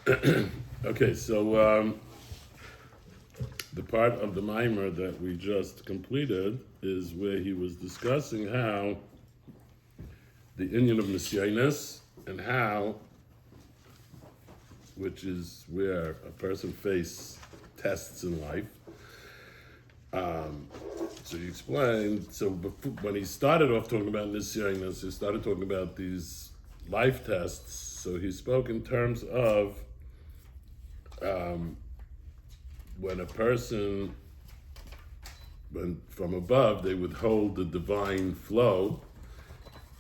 Okay, so the part of the maamar that we just completed is where he was discussing how the inyan of nisyonos and how, which is where a person faces tests in life. So he explained. So when he started off talking about nisyonos, he started talking about these life tests. So he spoke in terms of when a person, when from above, they withhold the divine flow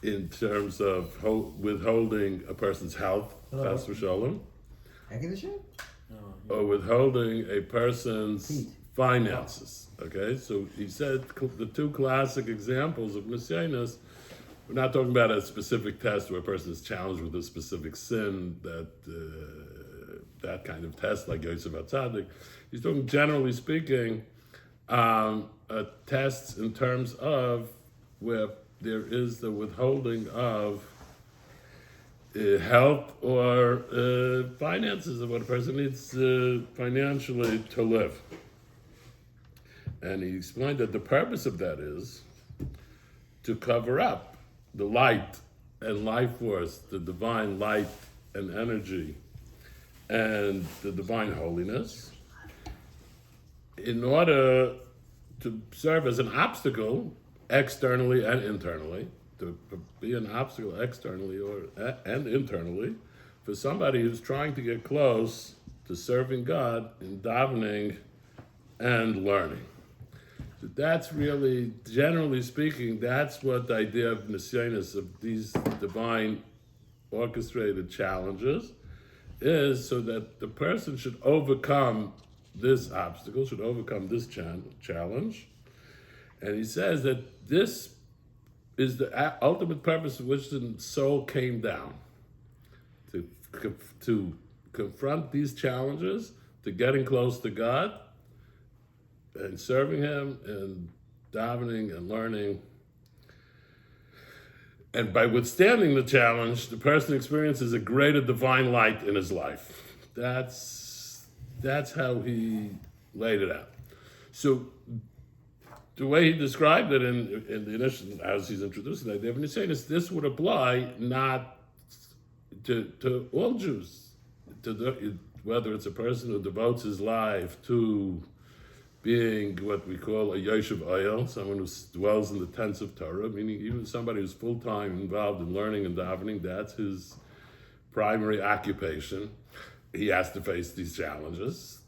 in terms of withholding a person's health, chas v'sholom, or withholding a person's finances. Okay, so he said the two classic examples of nisyonos. We're not talking about a specific test where a person is challenged with a specific sin, that kind of test like Yosef HaTzadik. He's talking, generally speaking, tests in terms of where there is the withholding of health or finances of what a person needs financially to live. And he explained that the purpose of that is to cover up the light and life force, the divine light and energy, and the divine holiness, in order to serve as an obstacle externally and internally, to be an obstacle externally and internally for somebody who's trying to get close to serving God in davening and learning. So that's really, generally speaking, that's what the idea of nisyonos, of these divine orchestrated challenges, is, so that the person should overcome this obstacle, should overcome this challenge. And he says that this is the ultimate purpose of which the soul came down, to confront these challenges, to getting close to God, and serving Him, and davening and learning. And by withstanding the challenge, the person experiences a greater divine light in his life. That's how he laid it out. So the way he described it in the initial, as he's introducing the idea of nisyonos, this would apply not to all Jews, whether it's a person who devotes his life to being what we call a Yoshev Oyel, someone who dwells in the tents of Torah, meaning even somebody who's full-time involved in learning and davening, that's his primary occupation. He has to face these challenges.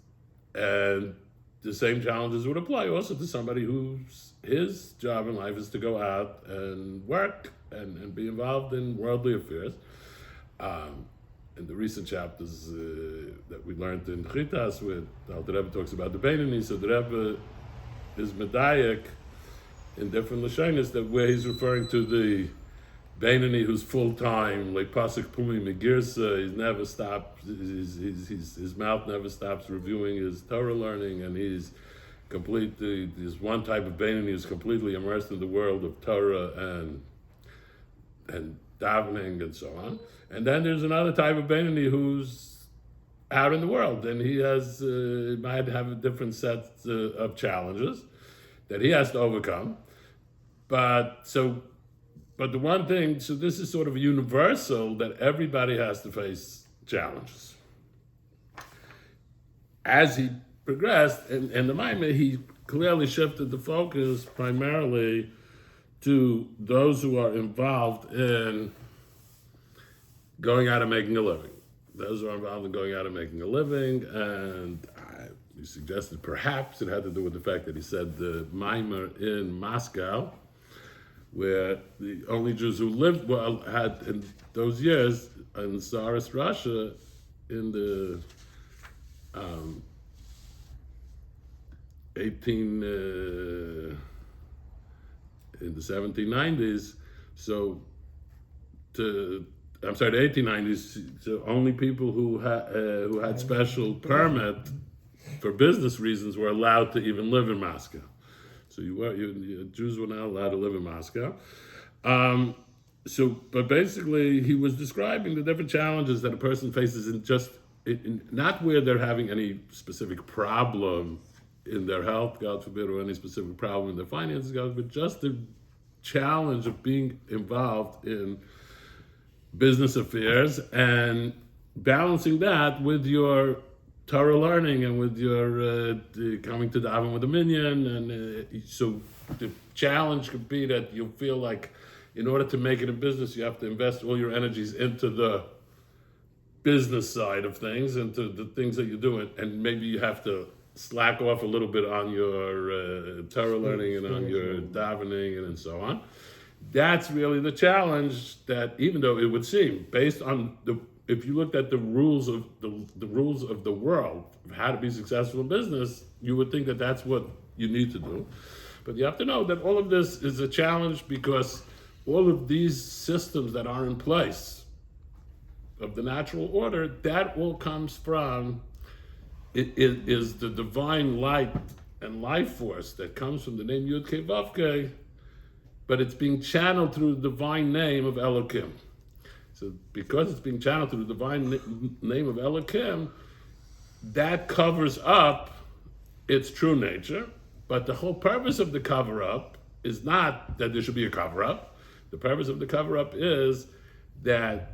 And the same challenges would apply also to somebody whose his job in life is to go out and work and be involved in worldly affairs. In the recent chapters that we learned in Chitas, where the Rebbe talks about the Beinoni, so the Rebbe is medayek in different lashonos, that where he's referring to the Beinoni who's full-time, like Pasuk Pumi Megirsa, he never stops, his mouth never stops reviewing his Torah learning, and he's there's one type of Beinoni who's completely immersed in the world of Torah and davening and so on. And then there's another type of Beinoni who's out in the world, and he might have a different set of challenges that he has to overcome. But the one thing, so this is sort of a universal, that everybody has to face challenges. As he progressed, and the maamar, he clearly shifted the focus primarily to those who are involved in going out and making a living. Those who are involved in going out and making a living, and he suggested perhaps it had to do with the fact that he said the maamar in Moscow, where the only Jews who lived had in those years in Tsarist Russia in the 1790s. So the 1890s. So only people who had special permit for business reasons were allowed to even live in Moscow. So Jews were not allowed to live in Moscow. But basically, he was describing the different challenges that a person faces in just not where they're having any specific problem in their health, God forbid, or any specific problem in their finances, God forbid, just the challenge of being involved in business affairs and balancing that with your Torah learning and with your coming to daven with a minyan. And so the challenge could be that you feel like in order to make it in business, you have to invest all your energies into the business side of things, into the things that you do, and maybe you have to slack off a little bit on your Torah learning and on your davening and so on. That's really the challenge. That even though it would seem, based on if you looked at the rules of the rules of the world of how to be successful in business, you would think that that's what you need to do. But you have to know that all of this is a challenge because all of these systems that are in place of the natural order, that all comes from it is the divine light and life force that comes from the name Yud Kei Vav Kei, but it's being channeled through the divine name of Elokim. So because it's being channeled through the divine name of Elokim, that covers up its true nature. But the whole purpose of the cover-up is not that there should be a cover-up. The purpose of the cover-up is that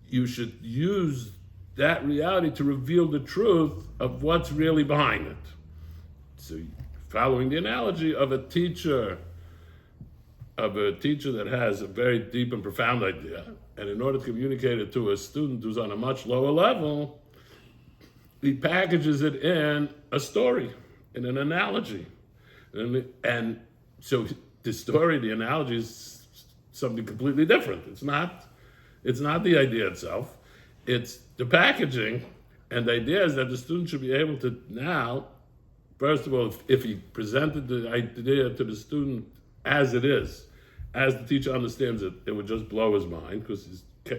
you should use that reality to reveal the truth of what's really behind it. So following the analogy of a teacher that has a very deep and profound idea, and in order to communicate it to a student who's on a much lower level, he packages it in a story, in an analogy. And so the story, the analogy is something completely different. It's not the idea itself, it's the packaging. And the idea is that the student should be able to now, first of all, if he presented the idea to the student as it is, as the teacher understands it, it would just blow his mind because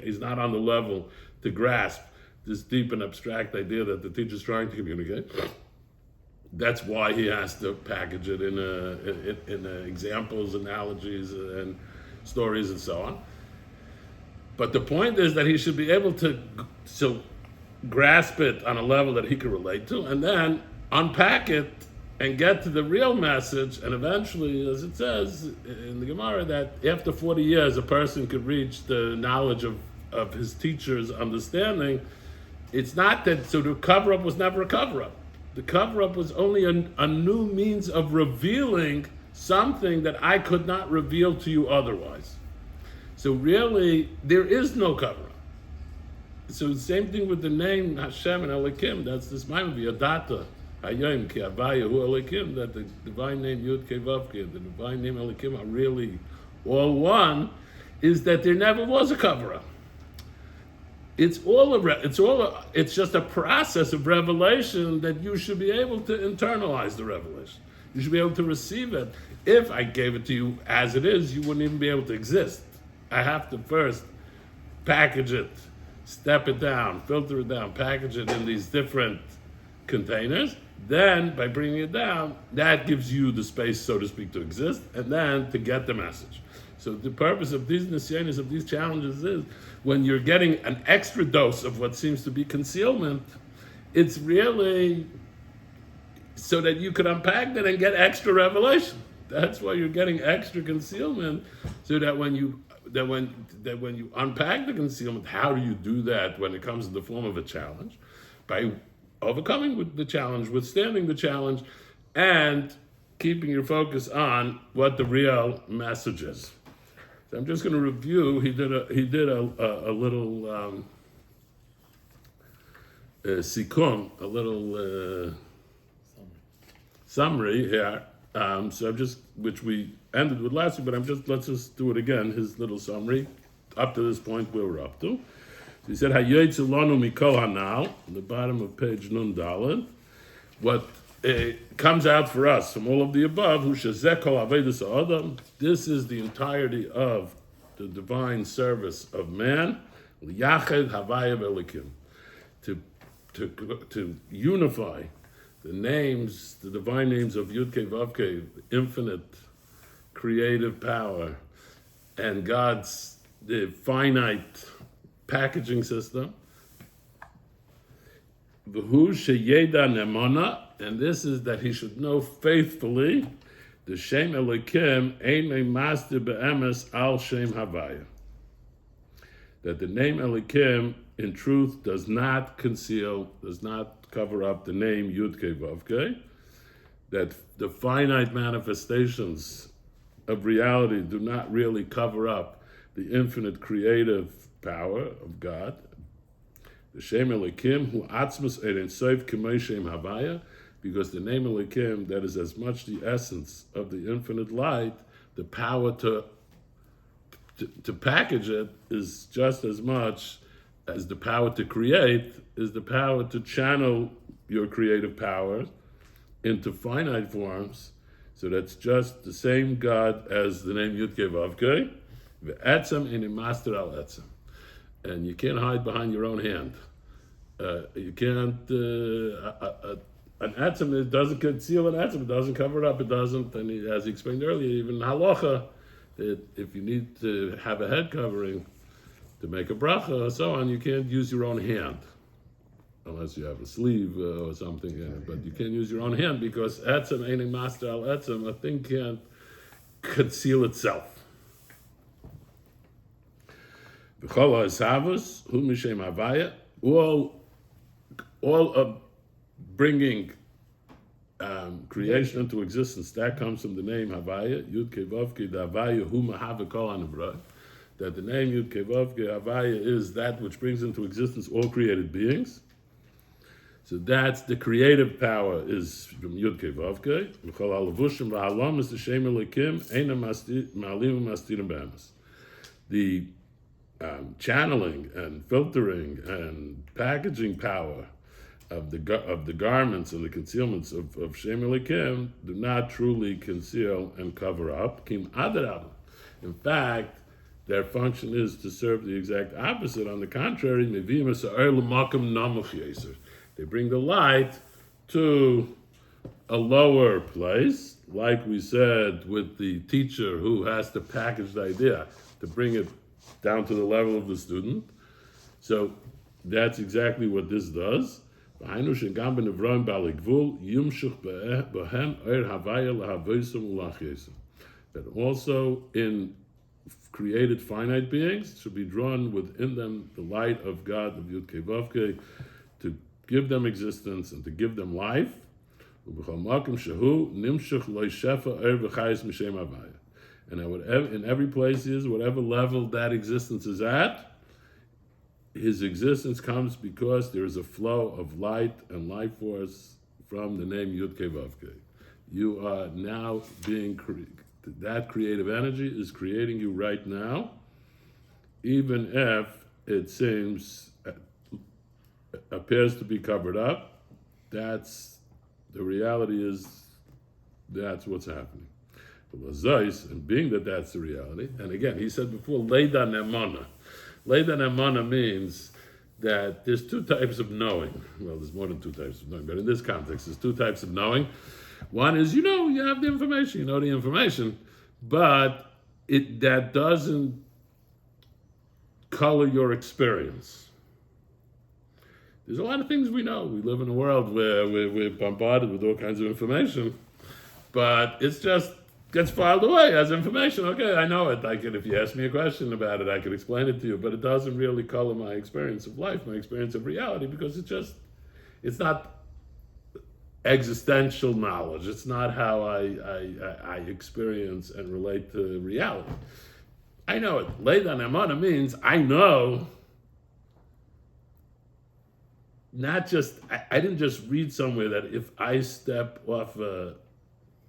he's not on the level to grasp this deep and abstract idea that the teacher's trying to communicate. That's why he has to package it in examples, analogies, and stories, and so on. But the point is that he should be able to grasp it on a level that he can relate to, and then unpack it and get to the real message. And eventually, as it says in the Gemara, that after 40 years, a person could reach the knowledge of his teacher's understanding. It's not that, so the cover-up was never a cover-up. The cover-up was only a new means of revealing something that I could not reveal to you otherwise. So really, there is no cover-up. So the same thing with the name Hashem and Elokim. That's this maamar V'yodaita Hayom Ki Havaya Hu Elokim, that the divine name Yud Kei Vav Kei, the divine name Elokim are really all one, is that there never was a cover-up. It's just a process of revelation that you should be able to internalize the revelation. You should be able to receive it. If I gave it to you as it is, you wouldn't even be able to exist. I have to first package it, step it down, filter it down, package it in these different containers. Then, by bringing it down, that gives you the space, so to speak, to exist, and then to get the message. So the purpose of these nisyanis, of these challenges, is when you're getting an extra dose of what seems to be concealment, it's really so that you could unpack that and get extra revelation. That's why you're getting extra concealment, so that when you unpack the concealment, how do you do that when it comes in the form of a challenge? By overcoming the challenge, withstanding the challenge, and keeping your focus on what the real message is. So I'm just going to review. He did a little sikum, a little summary here. So I'm just, which we ended with last week, but let's just do it again. His little summary up to this point where we're up to. So he said, "Hayotze lanu mikol hanal," on the bottom of page Nun Daled. What comes out for us from all of the above, hu shezeh kol avodas ha'adam. This is the entirety of the divine service of man. Liyached havaya v'elikim, to unify the names, the divine names of Yud Kei Vav Kei, infinite creative power, and God's finite packaging system, V'hu sheyeda nemona, and this is that he should know faithfully the Shem Elokim ein master be'emes al Shem Havaya. That the name Elokim in truth does not conceal, does not cover up the name Yud Kei Vav Kei. That the finite manifestations of reality do not really cover up the infinite creative power of God. The Shem Elokim hu atzmus ein sof k'may Shem Havaya, because the name Elokim, that is as much the essence of the infinite light, the power to package it is just as much as the power to create is the power to channel your creative power into finite forms. So that's just the same God as the name Yud Kei Vav Kei. V'etzem in master al etzem. And you can't hide behind your own hand. You can't, an etzem, it doesn't conceal an etzem, it doesn't cover it up, it doesn't, and as he explained earlier, even halacha, if you need to have a head covering to make a bracha or so on, you can't use your own hand, unless you have a sleeve or something in it, but you can't use your own hand because etzem, ein master al etzem, a thing can't conceal itself. V'chol ha'esavos hu mishem havaya, all of bringing creation into existence, that comes from the name Havaya, Yud Kei Vav Kei, the Havaya hu mahava kol hanivra, that the name Yud Kei Vav Kei, Havaya, is that which brings into existence all created beings. So that's the creative power is from Yud Kei Vav Kei. V'chol ha'levushim v'halam is the Shem Elokim, eina ma'alim u'mastirim be'emes. The channeling and filtering and packaging power of the garments and the concealments of Shem Elokim do not truly conceal and cover up. Kim adarab. In fact, their function is to serve the exact opposite. On the contrary, they bring the light to a lower place, like we said with the teacher who has to package the idea to bring it down to the level of the student. So that's exactly what this does. That also in created finite beings should be drawn within them the light of God, of Yud Kei Vav Kei, to give them existence and to give them life. And in every place is, whatever level that existence is at, his existence comes because there is a flow of light and life force from the name Yud Kei Vav Kei. You are now being that creative energy is creating you right now, even if it seems appears to be covered up. That's the reality is that's what's happening. And being that that's the reality, and again he said before, Leida Nemana. Leida Nemana means that there's two types of knowing. Well, there's more than two types of knowing, but in this context, there's two types of knowing. One is, you have the information, you know the information, but that doesn't color your experience. There's a lot of things we know. We live in a world where we're bombarded with all kinds of information, but it's just gets filed away as information. Okay, I know it. If you ask me a question about it, I could explain it to you, but it doesn't really color my experience of life, my experience of reality, because it's not existential knowledge. It's not how I experience and relate to reality. I know it. Leidan Amana means I know. Not just, I didn't just read somewhere that if I step off a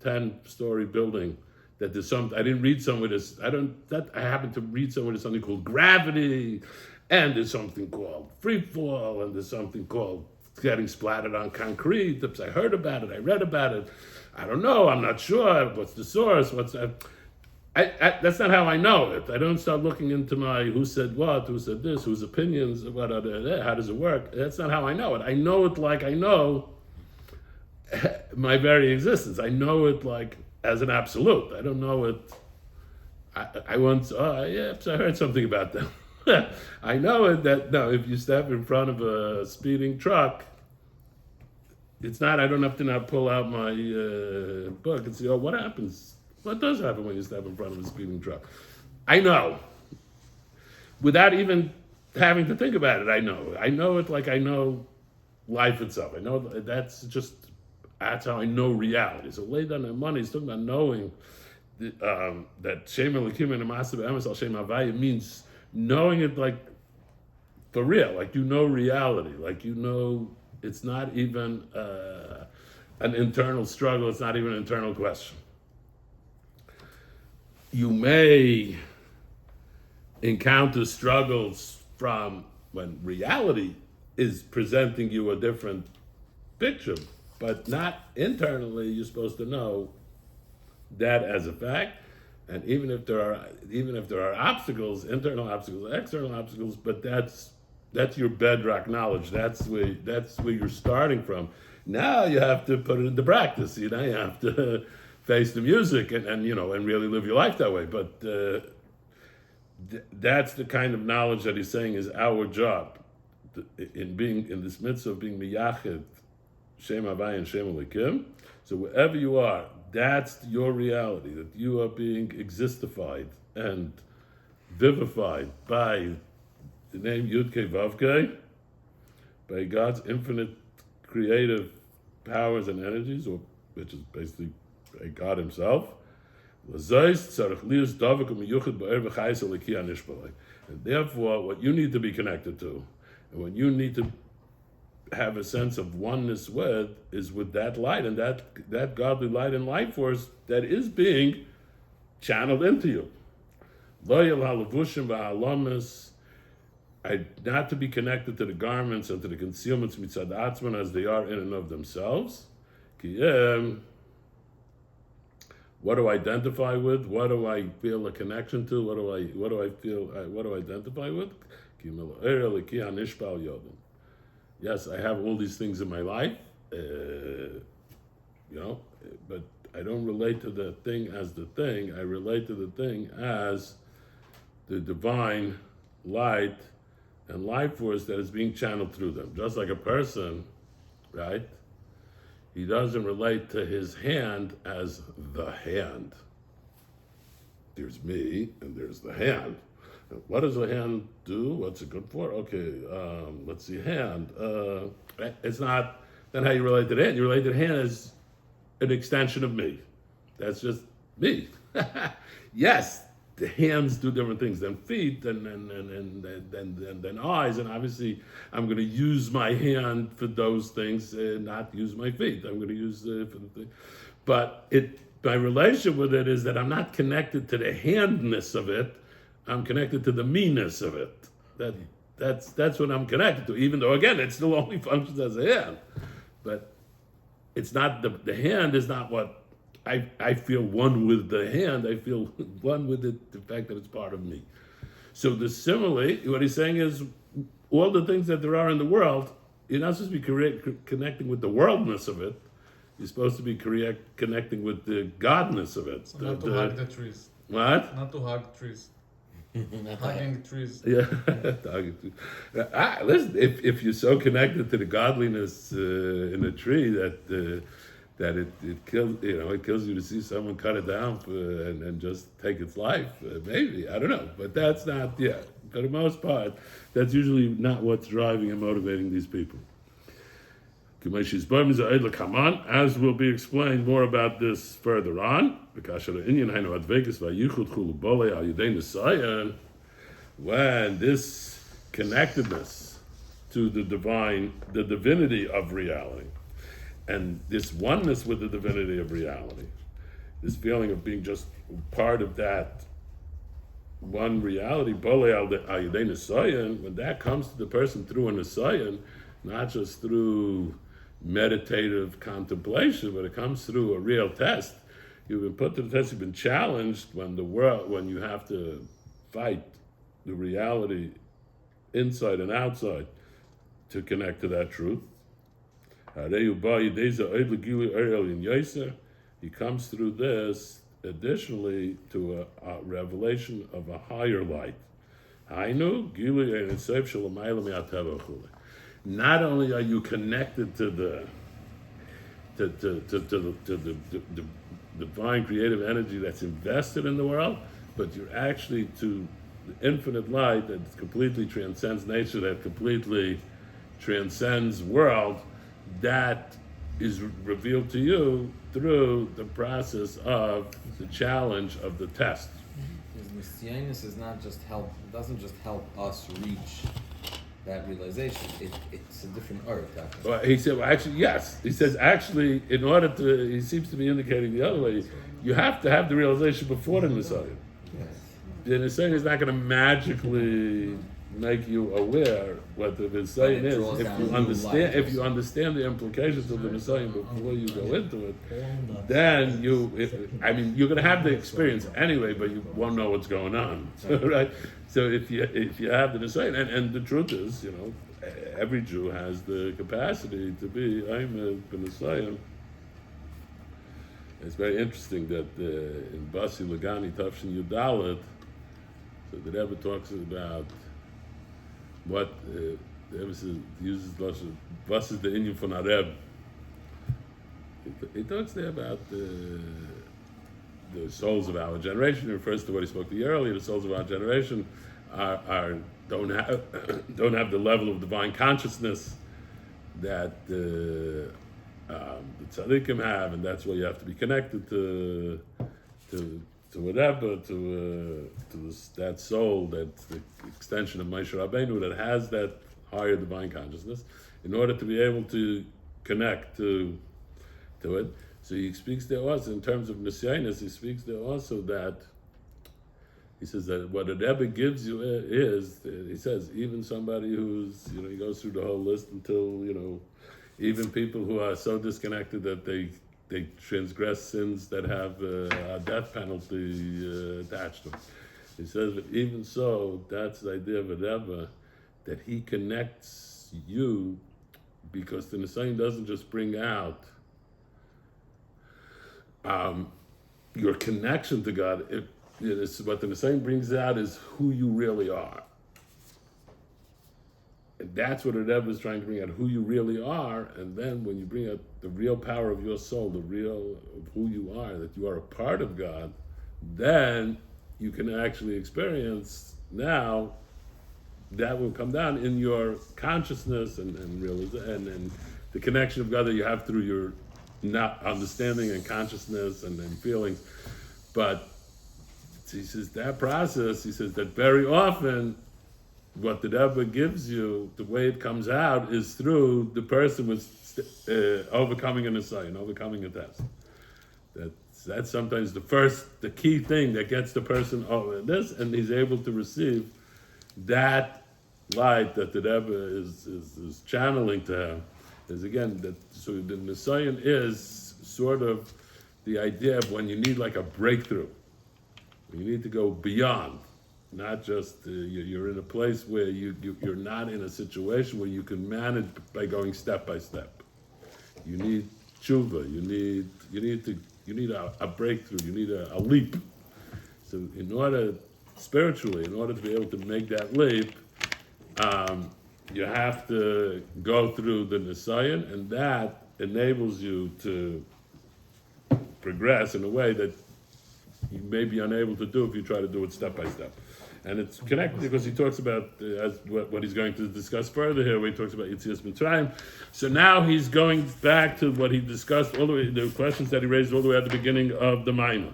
10-story building, that there's I didn't read somewhere I happened to read somewhere there's something called gravity, and there's something called free fall, and there's something called getting splattered on concrete. I heard about it, I read about it. I don't know, I'm not sure. What's the source? That's not how I know it. I don't start looking into my who said what, who said this, whose opinions, what are there, how does it work. That's not how I know it. I know it like I know my very existence. I know it like as an absolute. I don't know it. I once, I heard something about them. I know it that, no, if you step in front of a speeding truck, It's not, I don't have to now pull out my book and say, oh, what happens? What does happen when you step in front of a speeding truck? I know. Without even having to think about it, I know. I know it like I know life itself. I know that's how I know reality. So lay down that money, he's talking about knowing that Shem Elikim and Amasav Emes Al Shem Havaya means knowing it like for real, like you know reality, like you know it's not even an internal struggle, it's not even an internal question. You may encounter struggles from when reality is presenting you a different picture, but not internally. You're supposed to know that as a fact, and even if there are obstacles, internal obstacles, external obstacles, but that's your bedrock knowledge. That's where you're starting from. Now you have to put it into practice. You have to face the music and really live your life that way. But that's the kind of knowledge that he's saying is our job in this mitzvah of being miyached Shem Havai and Shem Elikim. So wherever you are, that's your reality, that you are being existified and vivified by the name Yud Kei Vav Kei, by God's infinite creative powers and energies, which is basically by God Himself. And therefore, what you need to be connected to, and what you need to have a sense of oneness with, is with that light, and that godly light and life force that is being channeled into you. Not to be connected to the garments and to the concealments mitzad atzman as they are in and of themselves. What do I identify with? What do I feel a connection to? What do I identify with? Yes, I have all these things in my life, but I don't relate to the thing as the thing. I relate to the thing as the divine light and life force that is being channeled through them. Just like a person, right? He doesn't relate to his hand as the hand. There's me and there's the hand. What does a hand do? What's it good for? Okay, let's see, hand. It's not then how you relate to the hand. You relate to the hand as an extension of me. That's just me. Yes, the hands do different things than feet than eyes, and obviously I'm going to use my hand for those things and not use my feet. I'm going to use for the thing. But my relation with it is that I'm not connected to the handness of it. I'm connected to the me-ness of it. That's what I'm connected to, even though, again, it still only functions as a hand. But it's not, the hand is not what I feel one with the hand. I feel one with the fact that it's part of me. So the simile, what he's saying is, all the things that there are in the world, you're not supposed to be connecting with the worldness of it. You're supposed to be connecting with the godness of it. So not to hug the trees. What? Not to hug trees. Hugging trees. Yeah. Listen, if you're so connected to the godliness in a tree that it kills you to see someone cut it down and just take its life, maybe, I don't know, but that's not, for the most part, that's usually not what's driving and motivating these people. As will be explained more about this further on, when this connectedness to the divine, the divinity of reality, and this oneness with the divinity of reality, this feeling of being just part of that one reality, when that comes to the person through a nisayon, not just through meditative contemplation, but it comes through a real test. You've been put to the test, you've been challenged when you have to fight the reality inside and outside to connect to that truth. He comes through this additionally to a revelation of a higher light. Not only are you connected to the the divine creative energy that's invested in the world, but you're actually to the infinite light that completely transcends nature, that completely transcends world, that is revealed to you through the process of the challenge of the test. Because Messianis is not just help, it doesn't just help us reach that realization, it's a different art. Well, he said, well, actually, yes. He says, actually, in order to, he seems to be indicating the other way, you have to have the realization before the Messiah. Yes. The Messiah is not going to magically make you aware what the Messiah is. If you understand the implications of the Messiah before you go into it, then you're going to have the experience anyway, but you won't know what's going on, right? So if you have the Messiah, and the truth is, every Jew has the capacity to be I'm a Messiah. It's very interesting that in Basi Lagani Tafshin Yudalit, so the Rebbe talks about what the Rebbe uses was is the inyan von Areb. He talks there about the souls of our generation. He refers to what he spoke to you earlier. The souls of our generation don't have the level of divine consciousness that the tzaddikim have, and that's why you have to be connected to whatever, to that soul, that's the extension of Moshe Rabbeinu, that has that higher divine consciousness, in order to be able to connect to it. So he speaks there also, in terms of Messiahness, he speaks there also that, he says that what a Rebbe gives you is, he says, even somebody who's, he goes through the whole list until, even people who are so disconnected that they transgress sins that have a death penalty attached to them. He says, but even so, that's the idea of a Rebbe, that he connects you, because the Messiah doesn't just bring out your connection to God. What the Messiah brings out is who you really are. And that's what a Rebbe is trying to bring out, who you really are. And then when you bring out the real power of your soul, the real of who you are, that you are a part of God, then you can actually experience now that will come down in your consciousness and the connection of God that you have through your not understanding and consciousness and feelings. But he says that process, he says that very often what the Rebbe gives you, the way it comes out, is through the person with overcoming an assignment, overcoming a test. That's sometimes the key thing that gets the person over this, and he's able to receive that light that the Rebbe is channeling to him. Is again that, so the Messiah is sort of the idea of when you need like a breakthrough, when you need to go beyond. Not just you're in a place where you're not in a situation where you can manage by going step by step. You need tshuva. You need a breakthrough. You need a leap. So in order to be able to make that leap, you have to go through the Nisayan, and that enables you to progress in a way that you may be unable to do if you try to do it step by step. And it's connected because he talks about what he's going to discuss further here, where he talks about Yetzias Mitzrayim. So now he's going back to what he discussed all the way, the questions that he raised all the way at the beginning of the maamar.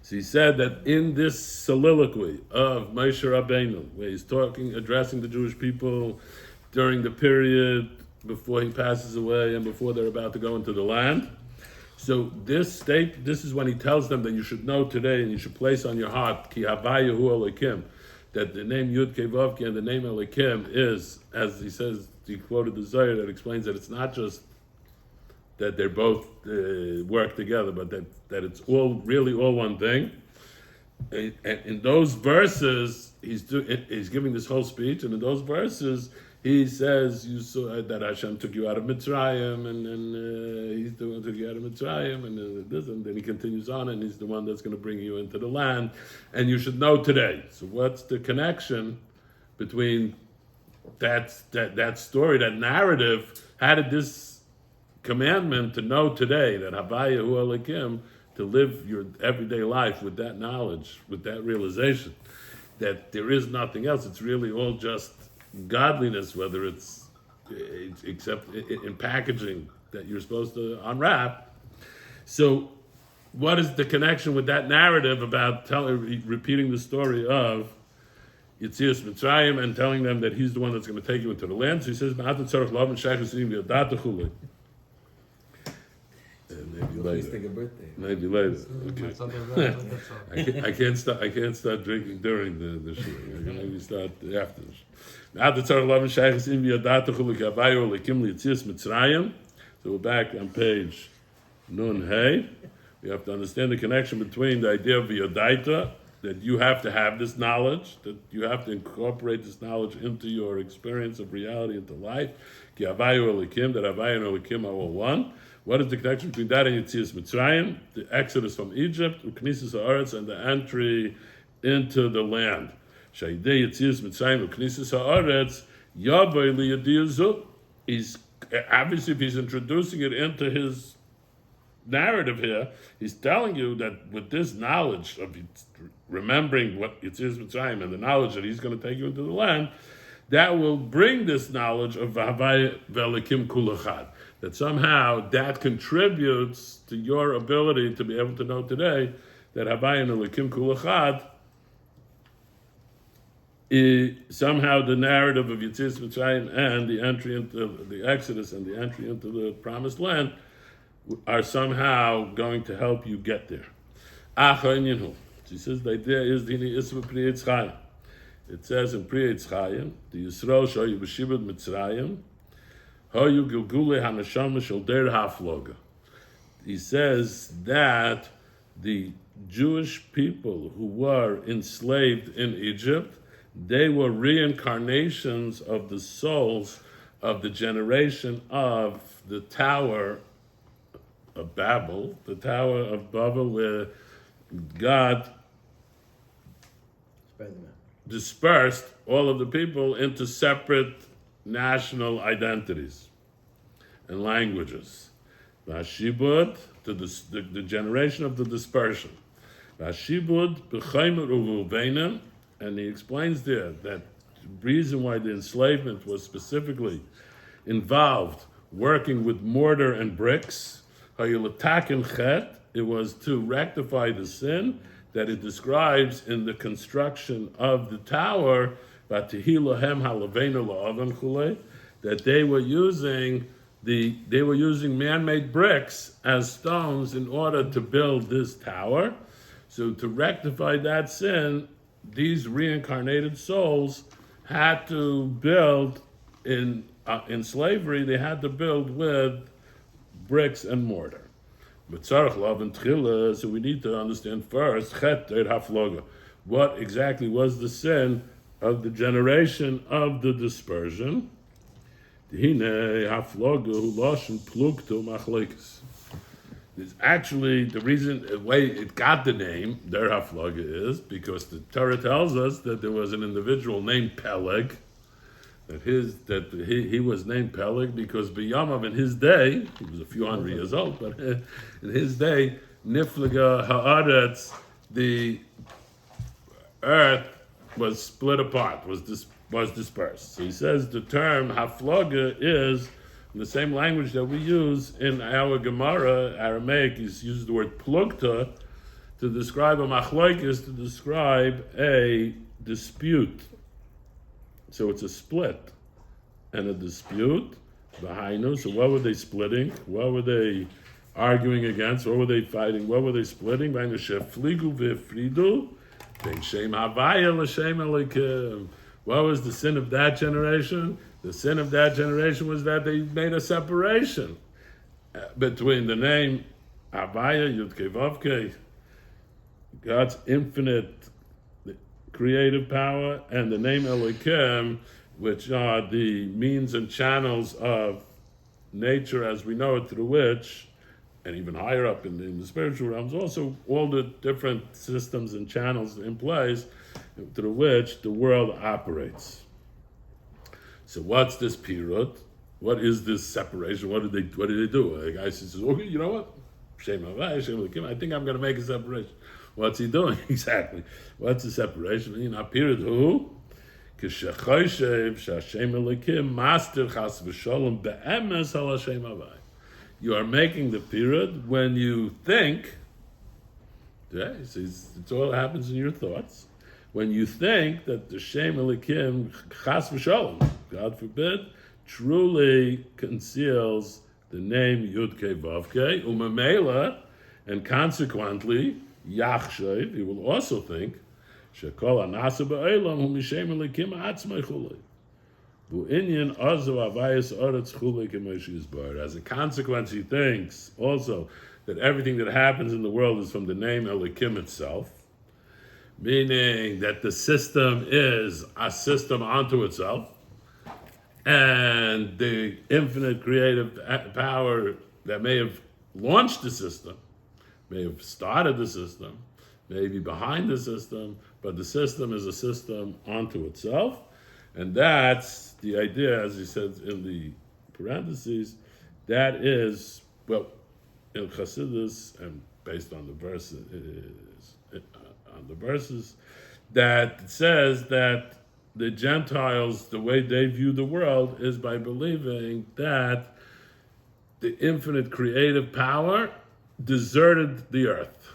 So he said that in this soliloquy of Moshe Rabbeinu, where he's addressing the Jewish people during the period before he passes away and before they're about to go into the land. So this is when he tells them that you should know today and you should place on your heart, Ki Havayahu Elokim, that the name Yud Kei Vav Kei and the name Elokim is, as he says, he quoted the Zohar that explains that it's not just that they both work together, but that it's really all one thing. And in those verses, he's giving this whole speech, and in those verses, he says, you saw that Hashem took you out of Mitzrayim, and he's the one who took you out of Mitzrayim, and then he continues on, and he's the one that's going to bring you into the land, and you should know today. So what's the connection between that story, that narrative? How did this commandment to know today that Havaya Hu Elokim, to live your everyday life with that knowledge, with that realization that there is nothing else. It's really all just godliness, whether it's except in packaging that you're supposed to unwrap. So, what is the connection with that narrative about repeating the story of Yetzias Mitzrayim and telling them that he's the one that's going to take you into the land? So he says, maybe later. Maybe later. Okay. I can't start drinking during the show. I can maybe start after the show. So we're back on page Nun Hey. We have to understand the connection between the idea of V'yodaita, that you have to have this knowledge, that you have to incorporate this knowledge into your experience of reality, into life. Ki Havayu Elikim, that Havayu and Elikim are all one. What is the connection between that and Yetzias Mitzrayim, the exodus from Egypt, Uknisis Haaretz, and the entry into the land? Shaydei Yetzias Mitzrayim, Uknisis Haaretz, Yavay Liyadiyazu. He's obviously, if he's introducing it into his narrative here, he's telling you that with this knowledge of remembering what Yetzias Mitzrayim and the knowledge that he's going to take you into the land, that will bring this knowledge of Havaya Velikim Kulachad. That somehow that contributes to your ability to be able to know today that Havaya Velikim Kulachad, somehow the narrative of Yetzias Mitzrayim and the entry into the Exodus and the entry into the Promised Land are somehow going to help you get there. She says the idea is the Isra Pri Eitz Chaim. It says in Pri Eitz Chaim, the Yisrael Shoyu B'Shibud Mitzrayim, Hoyu Gilgule HaNeshama Shel Der HaFloga. He says that the Jewish people who were enslaved in Egypt, they were reincarnations of the souls of the generation of the Tower of Babel, the Tower of Babel, where God dispersed all of the people into separate national identities and languages. Vashibud, the generation of the dispersion. Vashibud b'chaymer uvuvenim, and he explains there that the reason why the enslavement was specifically involved working with mortar and bricks, it was to rectify the sin that it describes in the construction of the tower, that they were using man-made bricks as stones in order to build this tower. So to rectify that sin, these reincarnated souls had to build in slavery. They had to build with bricks and mortar. So we need to understand first what exactly was the sin of the generation of the dispersion. It's actually the reason, the way it got the name, Der Haflaga, is because the Torah tells us that there was an individual named Peleg, that he was named Peleg because B'yamav in his day, he was a few hundred years old, but in his day, Niflaga Haaretz, the earth was split apart, was dispersed. So he says the term Haflaga is in the same language that we use in our Gemara, Aramaic, is uses the word plugta to describe a machloikis, to describe a dispute. So it's a split and a dispute. So what were they splitting? What were they arguing against? What were they fighting? What were they splitting? What was the sin of that generation? The sin of that generation was that they made a separation between the name Havaya, Yudke Vavke, God's infinite creative power, and the name Elokim, which are the means and channels of nature as we know it, through which, and even higher up in the spiritual realms, also all the different systems and channels in place through which the world operates. So what's this pirut? What is this separation? What did they do? The guy says, okay, you know what? Shem Havai, Shem Elokim, I think I'm going to make a separation. What's he doing? Exactly. What's the separation? In a period who? K'shechoshev sh'Hashem Elokim master chas v'sholom be'emes al Hashem Havai. You are making the period when you think, yeah, he says, it all happens in your thoughts. When you think that the Shem Elokim chas v'sholom, God forbid, truly conceals the name Yud-Kei Vav-Kei, Umamela, and consequently, Yachshev, he will also think, Shekol Anasa Ba'elam, Hu Mishem Elikim Atzmai Chulei. Bu'inyan Azo Avayas Oretz Chulei Kemoshi Yisbar. As a consequence, he thinks also that everything that happens in the world is from the name Elikim itself, meaning that the system is a system unto itself, and the infinite creative power that may have launched the system, may have started the system, may be behind the system, but the system is a system unto itself. And that's the idea, as he says in the parentheses, that is, well, in Chassidus, and based on the verses, that says that the Gentiles, the way they view the world is by believing that the infinite creative power deserted the earth.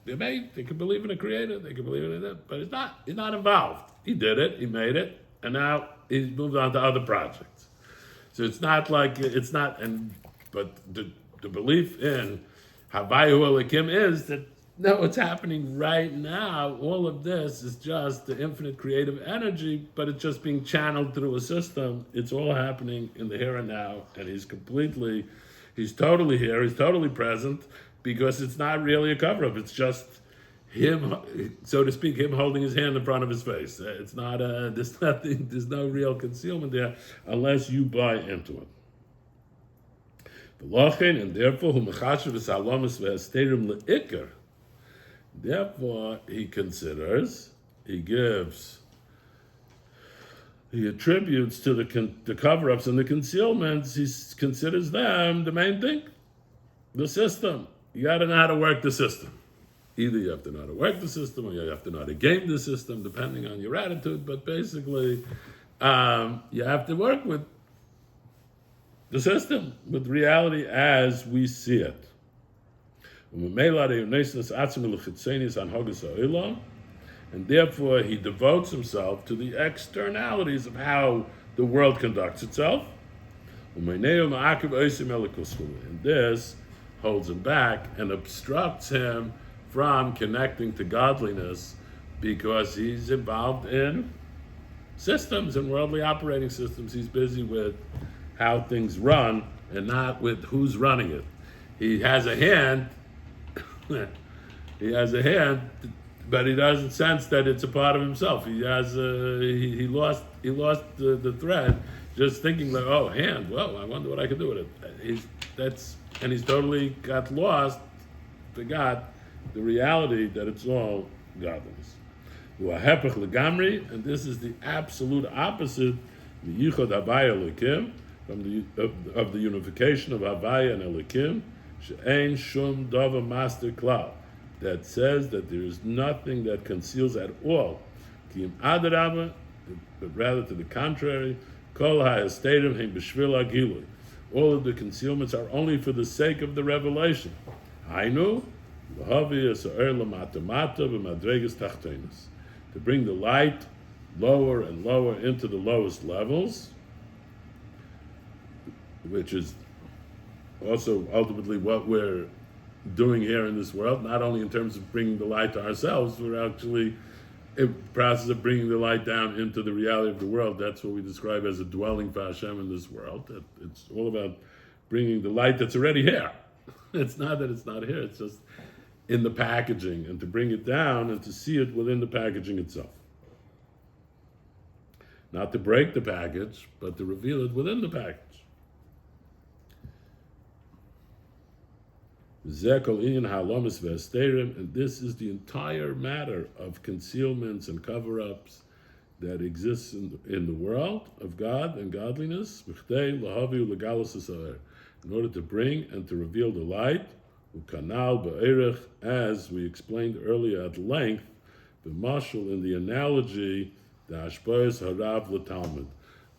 They could believe in a creator, they could believe in it, but he's not involved. He did it, he made it, and now he's moved on to other projects. So it's not like, but the belief in Havayu Elikim is that no, what's happening right now, all of this is just the infinite creative energy, but it's just being channeled through a system. It's all happening in the here and now, and he's totally here, he's totally present, because it's not really a cover-up. It's just him, so to speak, him holding his hand in front of his face. It's not, there's no real concealment there, unless you buy into it. And therefore, therefore, he attributes to the cover-ups and the concealments, he considers them the main thing, the system. You got to know how to work the system. Either you have to know how to work the system, or you have to know how to game the system, depending on your attitude, but basically, you have to work with the system, with reality as we see it. And therefore, he devotes himself to the externalities of how the world conducts itself. And this holds him back and obstructs him from connecting to godliness, because he's involved in systems and worldly operating systems. He's busy with how things run and not with who's running it. He has a hand, but he doesn't sense that it's a part of himself. He lost the thread, just thinking like, oh, hand. Well, I wonder what I could do with it. He's totally got lost, forgot the reality that it's all godliness. And this is the absolute opposite, the yichud Havaya Elikim, of the unification of Havaya and Elikim. She'ein shum dava master klal, that says that there is nothing that conceals at all. Kim adarabah, but rather to the contrary. Kol ha'estadim heim b'shvil ha'gilui. All of the concealments are only for the sake of the revelation. Hainu v'havi esa'er lamata mata v'madregas tachtonos, to bring the light lower and lower into the lowest levels, which is also ultimately what we're doing here in this world, not only in terms of bringing the light to ourselves, we're actually in the process of bringing the light down into the reality of the world. That's what we describe as a dwelling for Hashem in this world. It's all about bringing the light that's already here. It's not that it's not here, it's just in the packaging, and to bring it down and to see it within the packaging itself. Not to break the package, but to reveal it within the package. And this is the entire matter of concealments and cover-ups that exists in the world of God and godliness, in order to bring and to reveal the light, as we explained earlier at length, the mashal in the analogy, the Ashbayas Harav L'Talmud,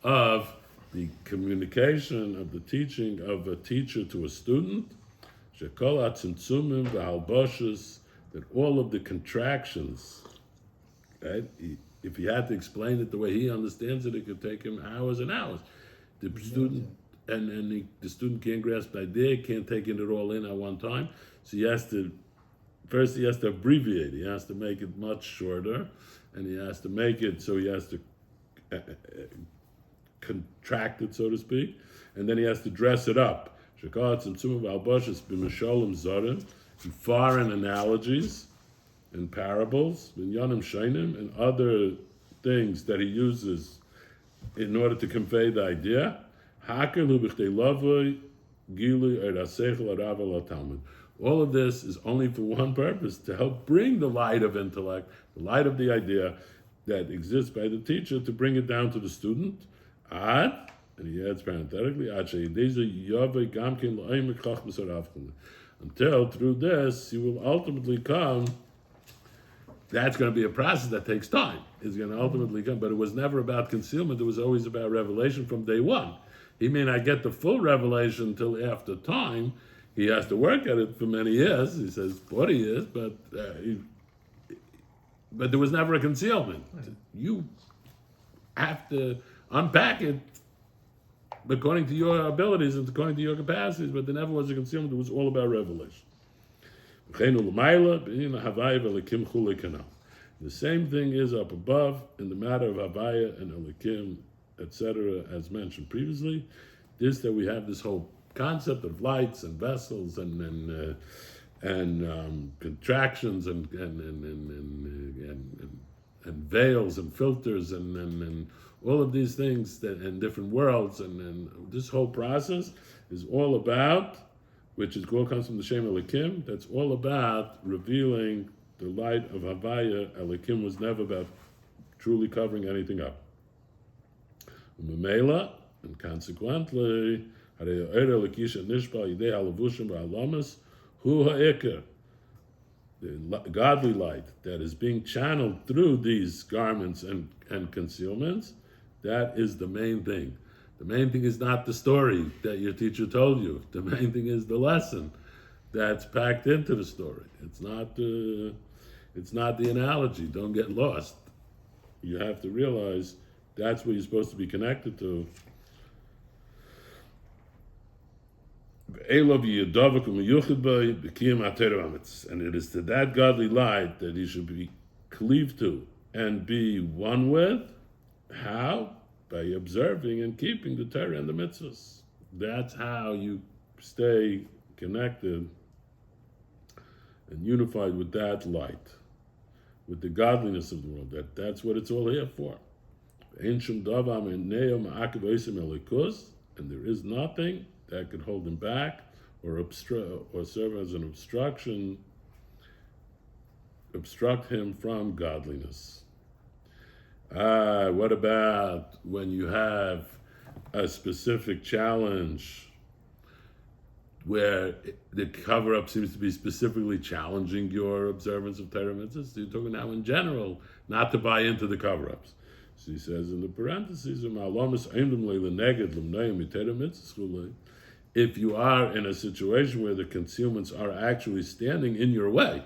of the communication of the teaching of a teacher to a student, Shekol HaTzimtzumim V'Halboshes, that all of the contractions, right? If he had to explain it the way he understands it, it could take him hours and hours. The student the student can't grasp the idea, can't take it all in at one time. So he has to abbreviate. He has to make it much shorter, and he has to make it so he has to contract it, so to speak, and then he has to dress it up. In foreign analogies, in parables, and other things that he uses in order to convey the idea. All of this is only for one purpose, to help bring the light of intellect, the light of the idea that exists by the teacher, to bring it down to the student. And he adds parenthetically, until through this, he will ultimately come. That's going to be a process that takes time. It's going to ultimately come, but it was never about concealment. It was always about revelation from day one. He may not get the full revelation until after time. He has to work at it for many years. He says 40 years, but there was never a concealment. You have to unpack it according to your abilities and according to your capacities, but there never was a concealment. It was all about revelation. The same thing is up above in the matter of Havaya and Elikim, etc., as mentioned previously. That we have this whole concept of lights and vessels and contractions and veils and filters and all of these things and different worlds and this whole process is all about, which is all comes from the Shem Elikim. That's all about revealing the light of Havaya. Elikim was never about truly covering anything up. And consequently, the godly light that is being channeled through these garments and concealments, that is the main thing. The main thing is not the story that your teacher told you. The main thing is the lesson that's packed into the story. It's not the analogy. Don't get lost. You have to realize that's what you're supposed to be connected to. And it is to that godly light that he should be cleaved to and be one with. How? By observing and keeping the Torah and the mitzvahs. That's how you stay connected and unified with that light, with the godliness of the world. That's what it's all here for. And there is nothing that could hold him back or serve as an obstruct him from godliness. What about when you have a specific challenge where the cover-up seems to be specifically challenging your observance of Torah mitzvahs? You're talking now in general, not to buy into the cover-ups. So he says in the parentheses, if you are in a situation where the concealments are actually standing in your way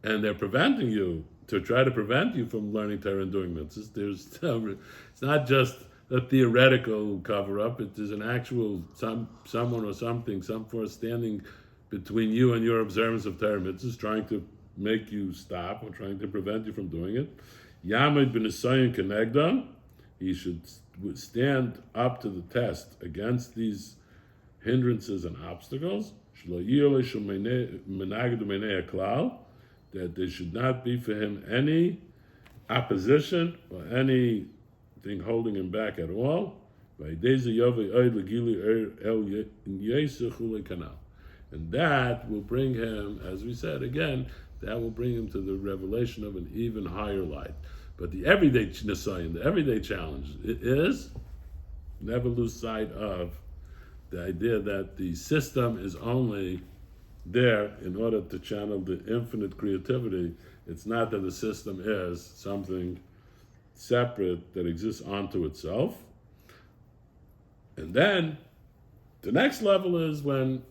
and they're preventing you, to try to prevent you from learning Torah and doing mitzvahs, it's not just a theoretical cover-up, it is an actual someone or something, some force standing between you and your observance of Torah mitzvahs, trying to make you stop or trying to prevent you from doing it. Yamid b'nisayin kenegdam, he should stand up to the test against these hindrances and obstacles, that there should not be for him any opposition or anything holding him back at all. And that will bring him, as we said again, that will bring him to the revelation of an even higher light. But the everyday nisayon, the everyday challenge, it is never lose sight of the idea that the system is only there in order to channel the infinite creativity. It's not that the system is something separate that exists onto itself. And then the next level is when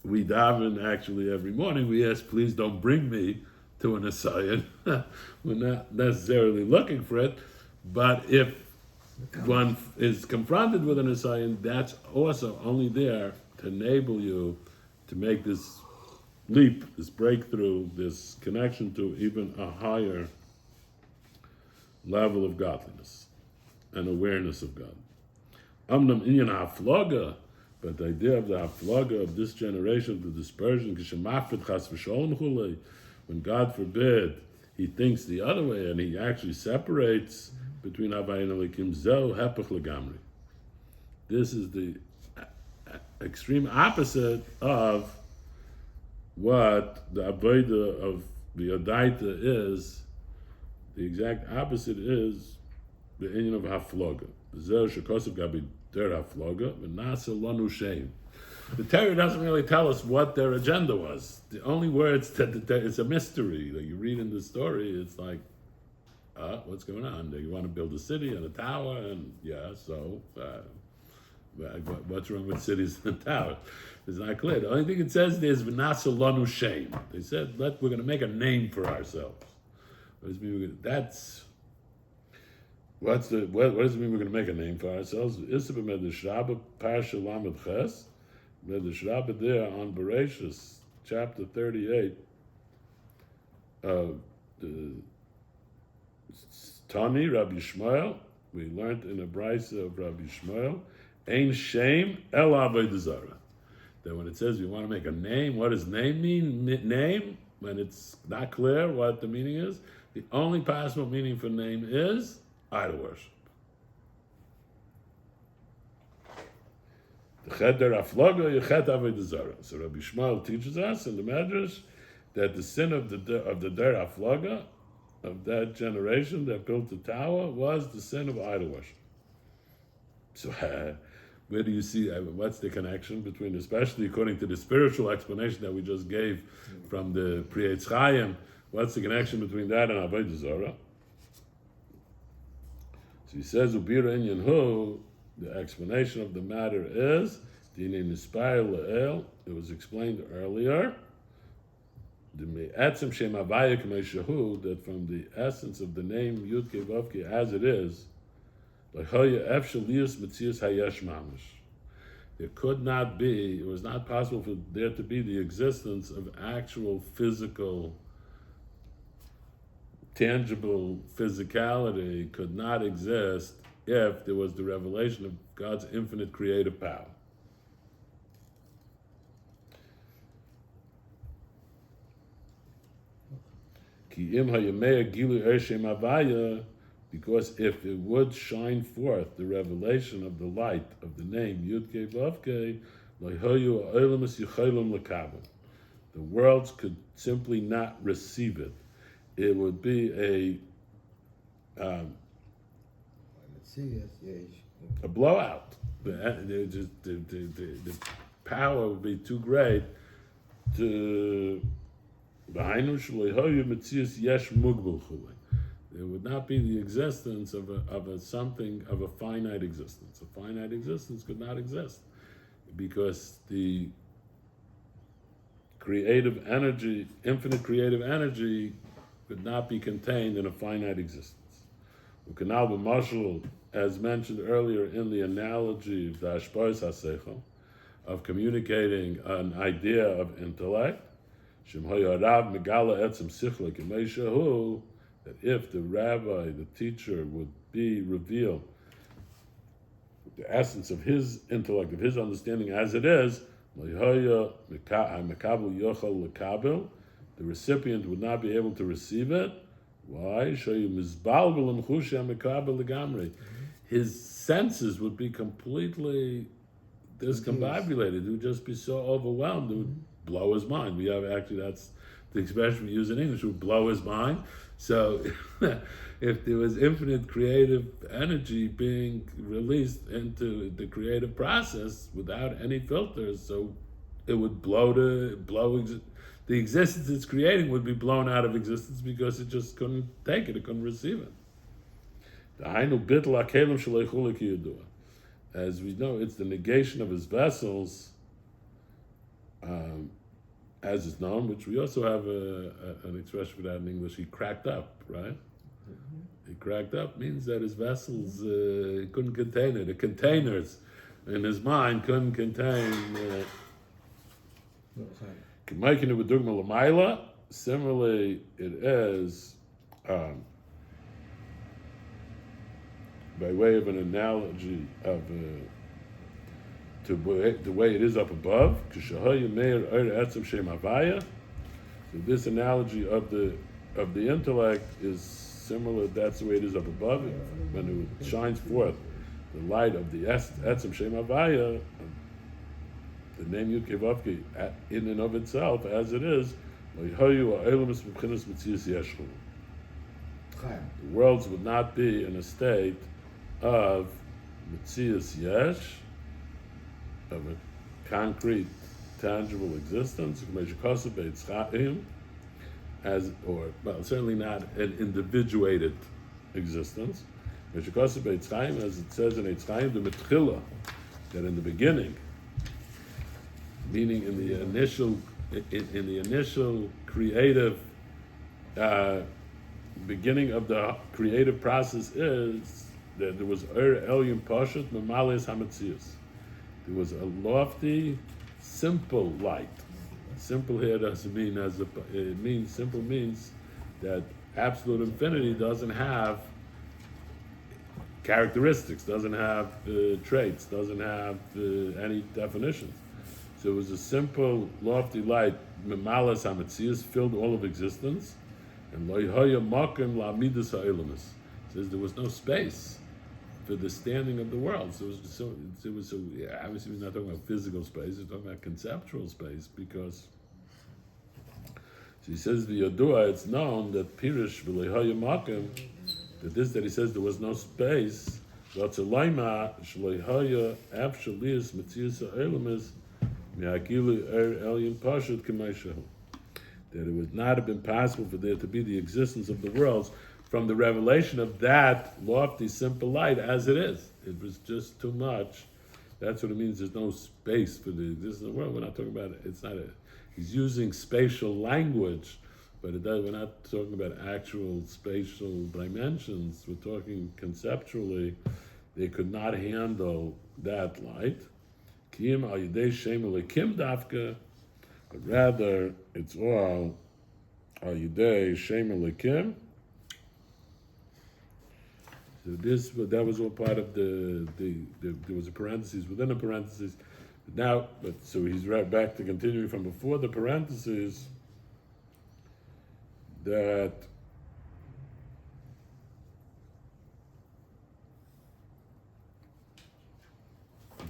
we daven actually every morning, we ask, please don't bring me to an assignment. We're not necessarily looking for it, but if one is confronted with an assignment, that's also only there to enable you to make this leap, this breakthrough, this connection to even a higher level of godliness and awareness of God. Amnam inyan haflaga, but the idea of the haflaga of this generation, the dispersion, when God forbid he thinks the other way and he actually separates between Havai and Elikim, zeh hepech legamri. This is the extreme opposite of what the avodah of V'yodaita is. The exact opposite is the inyan of haflaga. Zeh shekosav gabi der haflaga v'nasa lanu shem. The Torah doesn't really tell us what their agenda was. The only words that it's a mystery that you read in the story. It's like, what's going on? They want to build a city and a tower, and so what's wrong with cities and towers? It's not clear. The only thing it says is v'nasa lanu shem. They said, we're going to make a name for ourselves. What does it mean? What does it mean we're going to make a name for ourselves? Isabah Medeshrabah Parsha Lamed Ches. Medeshrabah there on Bereshis, chapter 38. Tani, Rabbi Shmuel, we learned in a brisa of Rabbi Shmuel, Ein Shem El Avodah Zarah. That when it says we want to make a name, what does name mean? Name, when it's not clear what the meaning is, the only possible meaning for name is idol worship. The cheder afloga yechet avodah zarah. So Rabbi Shmuel teaches us in the Medrash that the sin of the der afloga, of that generation that built the tower, was the sin of idol worship. So where do you see, what's the connection between, especially according to the spiritual explanation that we just gave from the Pri Eitz Chaim, what's the connection between that and avodah zarah? So he says, Ubira inyan hu, the explanation of the matter is, Dini Nispire Le'el, it was explained earlier, the Me'etzem Shem Havaya K'mei Shehu, that from the essence of the name Yud Kei Vav Kei as it is, L'hoya Efshel Lius Metzias Hayesh Mamish. There could not be, it was not possible for there to be the existence of actual physical, tangible physicality could not exist if there was the revelation of God's infinite creative power. Because if it would shine forth the revelation of the light of the name Yud Kei Vav Kei, the worlds could simply not receive it. It would be a blowout. The power would be too great to. There would not be the existence of a finite existence. A finite existence could not exist because the creative energy, infinite creative energy, could not be contained in a finite existence. As mentioned earlier in the analogy of the Ashpos HaSeichel, of communicating an idea of intellect, that if the rabbi, the teacher, would be revealed the essence of his intellect, of his understanding as it is, the recipient would not be able to receive it. Why? His senses would be completely discombobulated. He would just be so overwhelmed, it would blow his mind. We have actually, that's the expression we use in English, would blow his mind. So if there was infinite creative energy being released into the creative process without any filters, so it would the existence it's creating would be blown out of existence because it just couldn't take it couldn't receive it. As we know, it's the negation of his vessels, as is known, which we also have an expression for that in English. He cracked up, right? He cracked up means that his vessels couldn't contain it. The containers in his mind couldn't contain. Similarly, it is by way of an analogy of to the way it is up above. So this analogy of the intellect is similar. That's the way it is up above. When it shines forth the light of the Etzem Shem Havaya, the name Yud Kei Vav Kei, in and of itself, as it is, the worlds would not be in a state of Metzias Yesh, of a concrete, tangible existence, certainly not an individuated existence. As it says in Eitz Chaim, the Metchila, that in the beginning, meaning in the initial creative beginning of the creative process, is that there was Elyon Pashut Memales Hametzius. There was a lofty, simple light. Simple here doesn't mean simple means that absolute infinity doesn't have characteristics, doesn't have traits, doesn't have any definitions. So it was a simple, lofty light. Memalas Hametzius filled all of existence, and lo yahaya makom la'amidas ha'elamus. Says there was no space for the standing of the world. So obviously we're not talking about physical space, we're talking about conceptual space, because so he says V'yodaita, it's known that Pirush v'lo makom, that he says there was no space, that it would not have been possible for there to be the existence of the worlds from the revelation of that lofty, simple light as it is. It was just too much. That's what it means. There's no space for the existence of the world. We're not talking about it. It's not he's using spatial language, but we're not talking about actual spatial dimensions. We're talking conceptually. They could not handle that light. Kim al yidei shem elikim dafka, but rather it's all al yidei shem elikim. So that was all part of there was a parenthesis within a parenthesis. So he's right back to continuing from before the parenthesis, that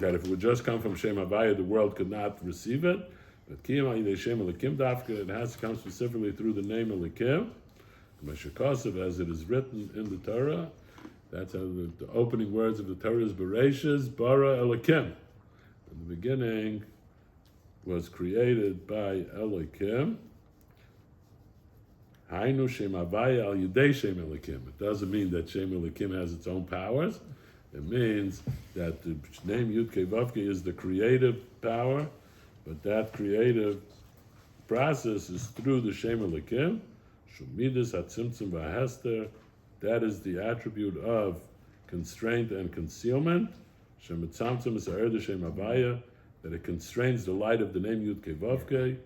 if it would just come from Shem Havaya, the world could not receive it. But Kiyam Ayidei Shem Elikim Dafka, it has to come specifically through the name Elikim, as it is written in the Torah. That's how the opening words of the Torah is Bereshis Bara Elikim. In the beginning was created by Elikim. Hainu Shem Havaya Al Yidei Shem Elikim. It doesn't mean that Shem Elikim has its own powers. It means that the name Yud Kei Vav Kei is the creative power, but that creative process is through the Shem Elikim. Shumidus Hatzimtzum V'Hester. That is the attribute of constraint and concealment. Shem Etzamtzum is Ha'er Shem Havaya, that it constrains the light of the name Yud Kei Vav Kei.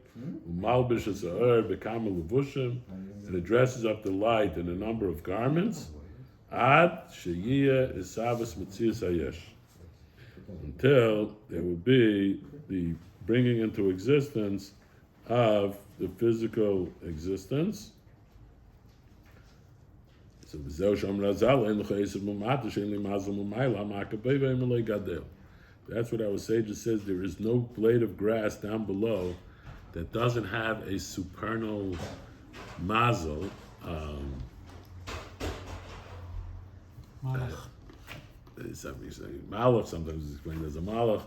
Umalbish is Ha'er B'Kama Levushim. It dresses up the light in a number of garments. Ad Sheyiyah Isavas Metzias Hayesh. Until there will be the bringing into existence of the physical existence. So that's what our sages says. There is no blade of grass down below that doesn't have a supernal mazel, Sometimes malach, sometimes it's explained as a malach,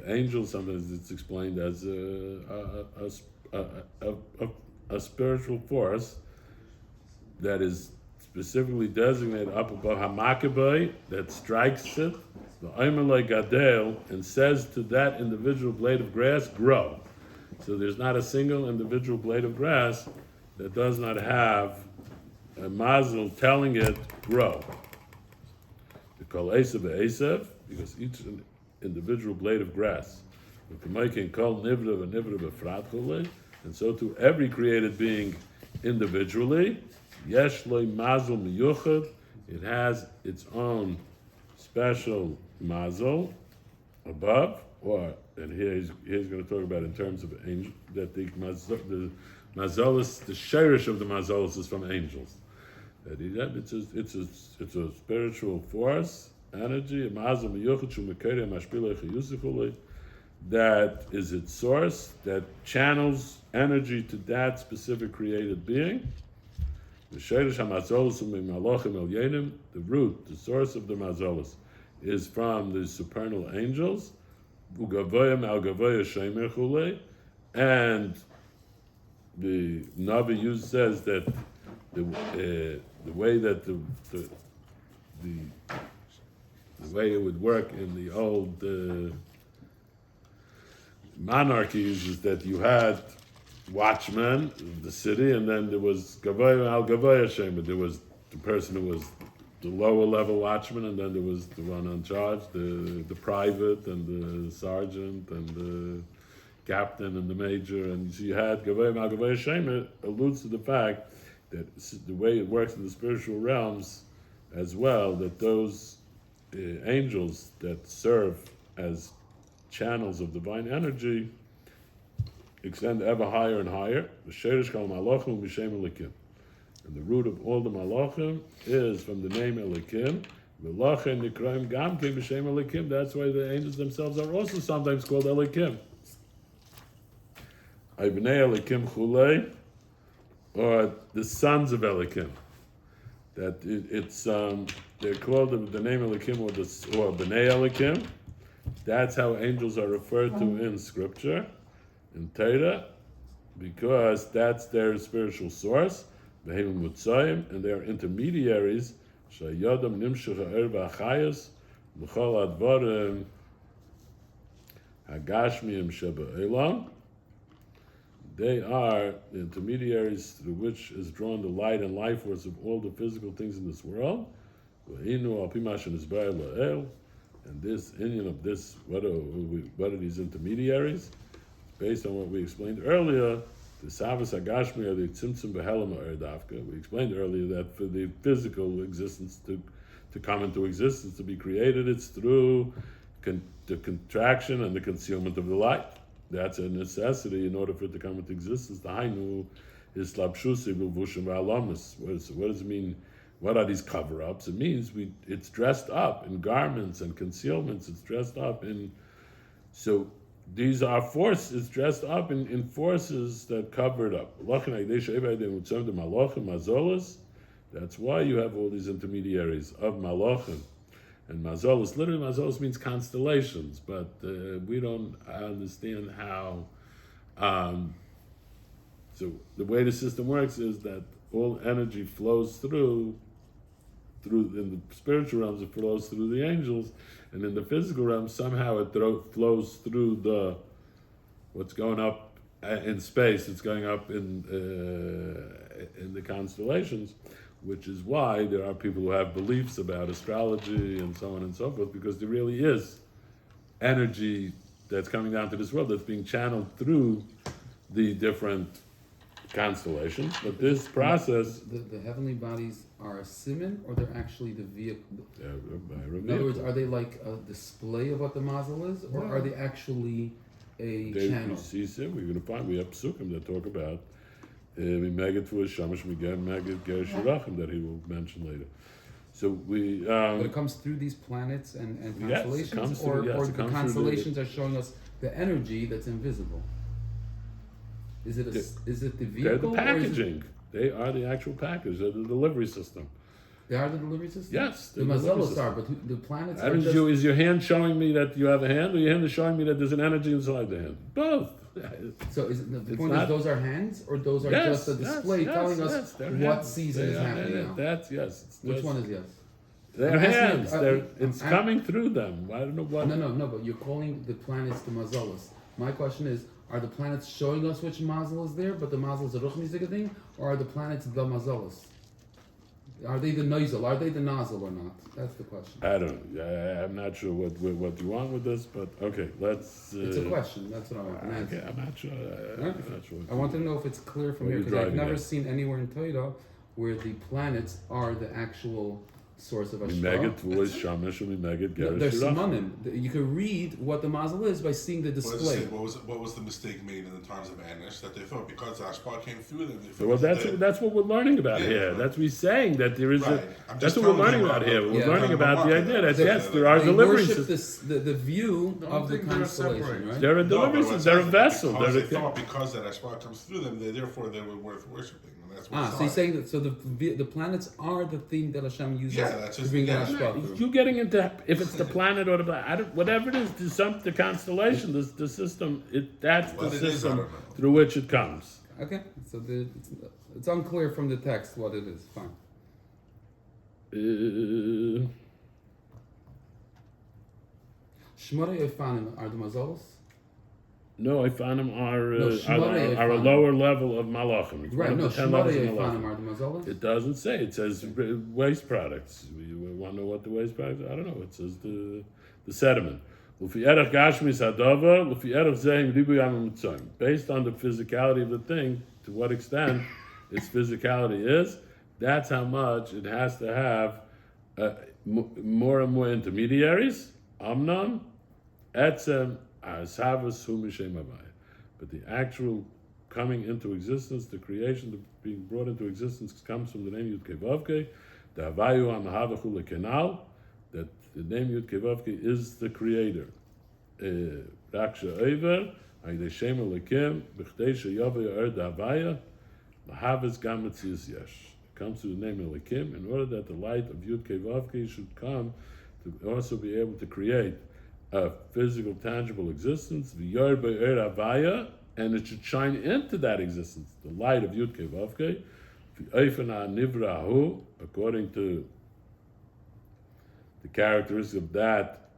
angel, sometimes it's explained as a spiritual force that is specifically designated up above Hamakabay, that strikes it, the Aymalay Gadel, and says to that individual blade of grass, grow. So there's not a single individual blade of grass that does not have a mazel telling it, grow. We call Esav, because each individual blade of grass, and so to every created being individually, Yesh loy mazel miyuchad, it has its own special mazel above, and here he's going to talk about in terms of angel, that the mazolis, the sherish of the mazolis is from angels. That it's a spiritual force, energy, a mazel miyuchad shu mekeri mashpilei chayusifulei, that is its source, that channels energy to that specific created being. The root, the source of the mazolos, is from the supernal angels, and the Navi says that the way that the way it would work in the old monarchies is that you had watchmen of the city, and then there was Gavaya al Gavaya Shema. There was the person who was the lower level watchman, and then there was the one on charge, the private and the sergeant and the captain and the major. And so you had Gavaya al Gavaya Shema alludes to the fact that the way it works in the spiritual realms as well, that those angels that serve as channels of divine energy extend ever higher and higher. And the root of all the malachim is from the name Elikim. That's why the angels themselves are also sometimes called Elikim. Elikim Chulei, or the sons of Elikim. That it's they're called the name Elikim or Bnei Elikim. That's how angels are referred to in Scripture, in Torah, because that's their spiritual source, and they are intermediaries. They are the intermediaries through which is drawn the light and life force of all the physical things in this world. And this union of this, what are these intermediaries? Based on what we explained earlier, the Savas Agashmi are the Tzimtzum Behelama Erdavka. We explained earlier that for the physical existence to come into existence, to be created, it's through the contraction and the concealment of the light. That's a necessity in order for it to come into existence. The Hainu is Labshusi Vuvushim Va'alamis. What does it mean? What are these cover-ups? It means it's dressed up in garments and concealments. It's dressed up in... So these are forces. It's dressed up in forces that cover it up. That's why you have all these intermediaries of malachim. And mazolos, literally mazolos means constellations, but we don't understand how... so the way the system works is that all energy flows through in the spiritual realms, it flows through the angels, and in the physical realm, somehow it flows through what's going up in space. It's going up in the constellations, which is why there are people who have beliefs about astrology and so on and so forth, because there really is energy that's coming down to this world that's being channeled through the different constellations. But this process... The heavenly bodies are a simon, or they're actually the vehicle? In other words, are they like a display of what the mazel is, or are they actually a channel? We're going to find, we have psukim that talk about that he will mention later. So we... but it comes through these planets and constellations, or the constellations are showing us the energy that's invisible? Is it the vehicle? They're the packaging. They are the actual package. They're the delivery system. They are the delivery system? Yes. The mazalos are, but the planets are just... Is your hand showing me that you have a hand, or your hand is showing me that there's an energy inside the hand? Both. So the point is those are hands, or those are just a display telling us what season is happening now? That's yes. Which one is yes? They're hands. It's coming through them. I don't know what. No. But you're calling the planets the mazalos. My question is: are the planets showing us which mazel is there, but the mazel is a ruchnizik thing, or are the planets the mazalos? Are they the nozzle? Are they the nozzle or not? That's the question. I don't know. I'm not sure what you want with this, but okay, let's. It's a question. That's what I want. Okay, I'm not sure. I'm not sure. I want to know if it's clear from here, because I've never seen anywhere in Torah where the planets are the actual source of Hashpah. There's simanim. You can read what the mazel is by seeing the display. What was the mistake made in the times of Anish, that they thought because the Hashpah came through them, they thought well, that's what we're learning about here. Right. That's what we're saying, that there is that's what we're learning about here. We're learning about the idea that yes, there are deliveries. They worship the view of the constellation, right? They're a delivery. They're a vessel. They thought because that Hashpah comes through them, they were worth worshiping. So you're saying that the planets are the thing that Hashem uses to bring the Hashpah. You're getting into if it's the planet or whatever it is, the constellation, the system. That's the system through which it comes. Okay, so it's unclear from the text what it is. Fine. Shmorei Efanim are the mazalos? No, Efanim are a lower level of malachim. Right, no, Shmorei Efanim are the mazalos? It doesn't say. It says waste products. You want to know what the waste products are? I don't know. It says the sediment. Based on the physicality of the thing, to what extent its physicality is, that's how much it has to have more and more intermediaries. Amnon, etzem, asavas hu mishem havaya. But the actual coming into existence, the creation, the being brought into existence, comes from the name Yud Kei Vavkei. The havayu amahavachu lekenal, that the name Yud Kei Vavkei is the creator. Raksha Eiver, Aydei Shem Elokim, B'chtei Sheyavei the Havaya, Lahavas Gam Metzius Yesh. It comes through the name Elokim in order that the light of Yud Kei Vavkei should come to also be able to create a physical, tangible existence, V'yor Be'er Havaya, and it should shine into that existence, the light of Yud Kei Vavkei, V'ofen HaNivrahu, according to the characteristics of that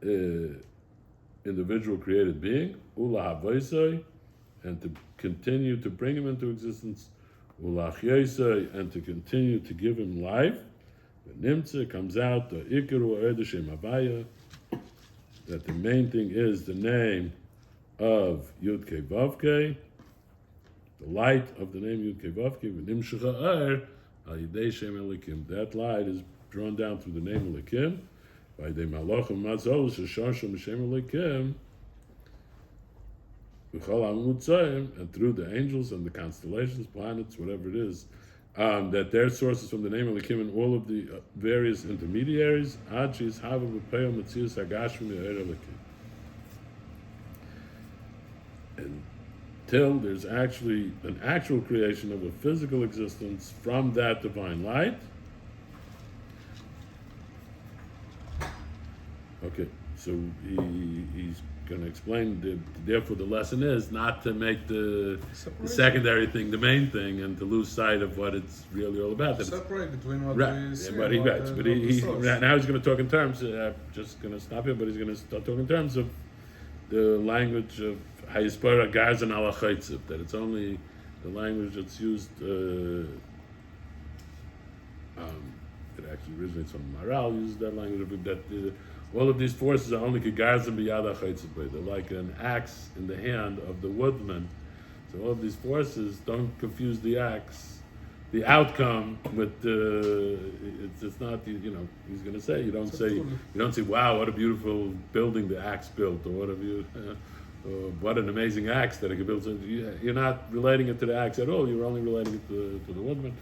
individual created being, Ula Havoisai, and to continue to bring him into existence, Ula Achyeisai, and to continue to give him life. The Nimtza comes out, the Ikaru Erdeshem Havaya, that the main thing is the name of Yud Kei Vavkei, the light of the name Yud Kei Vavkei, V'nimshecha Er, Al Yidei Shem Elikim. That light is drawn down through the name Elikim, by the malachim mazol shesharshu m'shem Elokim, v'chol ha'mutzayim, and through the angels and the constellations, planets, whatever it is, that their sources from the name Elokim and all of the various intermediaries, achis hava v'peyo metzius hagashmi me'er Elokim. Until there's actually an actual creation of a physical existence from that divine light. Okay, so he's going to explain, therefore the lesson is not to make the secondary thing the main thing and to lose sight of what it's really all about. Separate between what we see but now he's going to talk in terms, just going to stop here, but he's going to start talking in terms of the language of Hayispora Gazan ala Chaytziv, that it's only the language that's used, it actually originates from Maral, uses that language of that all of these forces are only kegarzim b'yad ha'chaytzibay. They're like an axe in the hand of the woodman. So all of these forces, don't confuse the axe, the outcome with the. It's not, he's going to say, you don't say, wow, what a beautiful building the axe built, or what an amazing axe that it could build. So you're not relating it to the axe at all. You're only relating it to the woodman.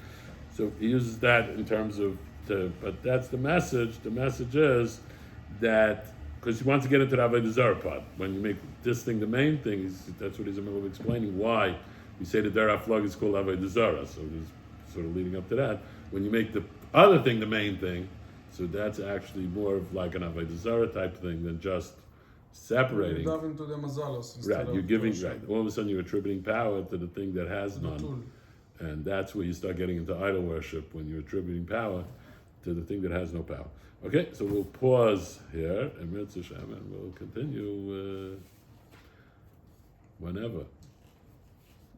So he uses that in terms of but that's the message. The message is that, because he wants to get into the Avodah Zarah part. When you make this thing the main thing, that's what he's in the middle of explaining why we say the Derech Flug is called Avodah Zarah. So there's sort of leading up to that. When you make the other thing, the main thing, so that's actually more of like an Avodah Zarah type thing than just separating. You dive into the mazalos instead Right, of you're giving, Hashem. right, all of a sudden you're attributing power to the thing that has The none. tool. And that's where you start getting into idol worship, when you're attributing power to the thing that has no power. Okay, so we'll pause here, and we'll continue whenever.